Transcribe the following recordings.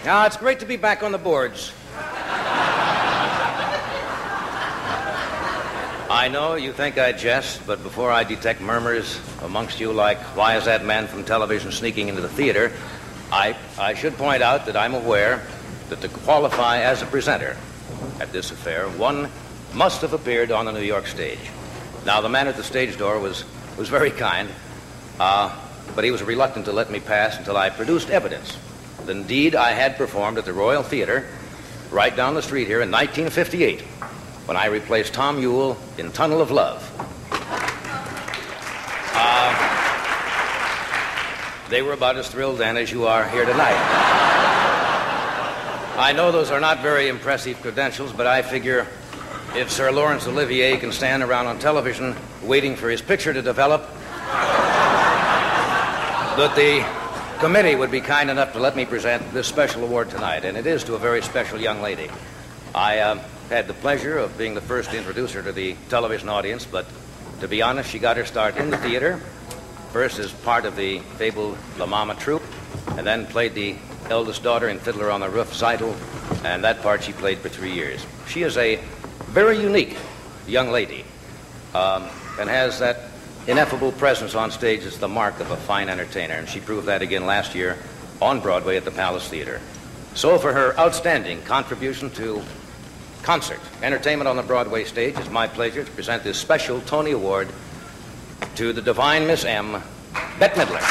Now, it's great to be back on the boards. I know you think I jest, but before I detect murmurs amongst you like, why is that man from television sneaking into the theater, I should point out that I'm aware that to qualify as a presenter at this affair, one must have appeared on the New York stage. Now, the man at the stage door was very kind, but he was reluctant to let me pass until I produced evidence that indeed I had performed at the Royal Theater right down the street here in 1958 when I replaced Tom Ewell in Tunnel of Love. They were about as thrilled then as you are here tonight. I know those are not very impressive credentials, but I figure if Sir Laurence Olivier can stand around on television waiting for his picture to develop, that the committee would be kind enough to let me present this special award tonight, and it is to a very special young lady. I had the pleasure of being the first to introduce her to the television audience, but to be honest, she got her start in the theater, first as part of the fabled La Mama troupe, and then played the eldest daughter in Fiddler on the Roof, Zeidel, and that part she played for 3 years. She is a very unique young lady, and has that ineffable presence on stage as the mark of a fine entertainer, and she proved that again last year on Broadway at the Palace Theater. So for her outstanding contribution to concert entertainment on the Broadway stage, it's my pleasure to present this special Tony Award to the divine Miss M, Bette Midler.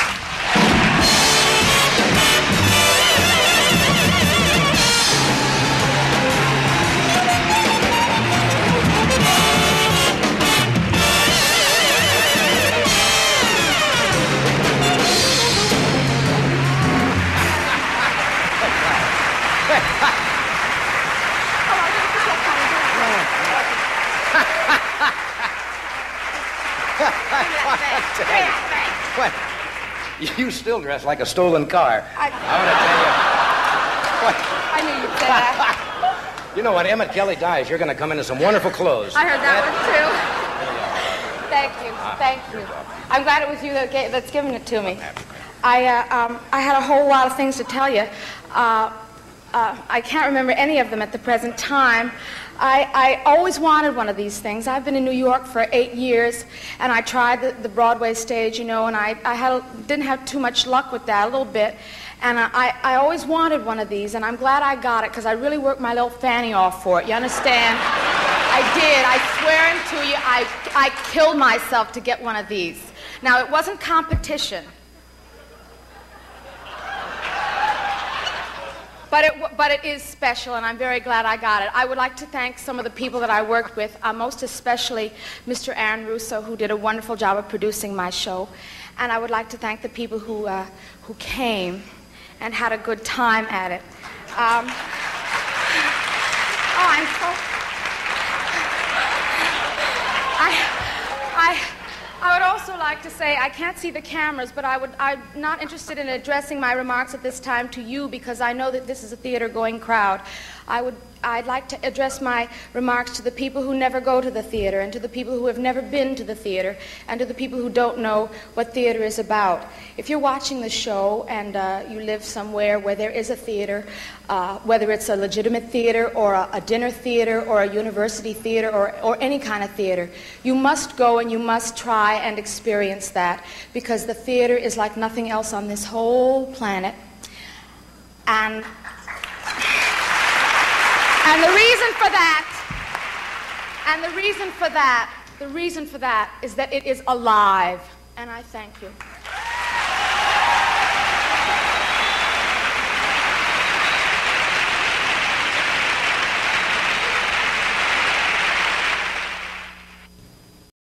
What? You still dress like a stolen car. I want to tell you. What? I knew you'd say that. You know, when Emmett Kelly dies, you're going to come into some wonderful clothes. I heard that one, too. Thank you. Thank you. I'm glad it was you that's giving it to me. I had a whole lot of things to tell you. I can't remember any of them at the present time. I always wanted one of these things. I've been in New York for 8 years, and I tried the Broadway stage, you know, and I didn't have too much luck with that, a little bit. And I always wanted one of these, and I'm glad I got it, because I really worked my little fanny off for it. You understand? I did. I swear to you, I killed myself to get one of these. Now, it wasn't competition. But it is special, and I'm very glad I got it. I would like to thank some of the people that I worked with, most especially Mr. Aaron Russo, who did a wonderful job of producing my show. And I would like to thank the people who came and had a good time at it. I'm so... I would also like to say, I can't see the cameras, but I'm not interested in addressing my remarks at this time to you, because I know that this is a theater-going crowd. I'd like to address my remarks to the people who never go to the theater, and to the people who have never been to the theater, and to the people who don't know what theater is about. If you're watching the show and you live somewhere where there is a theater, whether it's a legitimate theater or a dinner theater or a university theater or any kind of theater, you must go and you must try and experience that, because the theater is like nothing else on this whole planet. And the reason for that is that it is alive. And I thank you.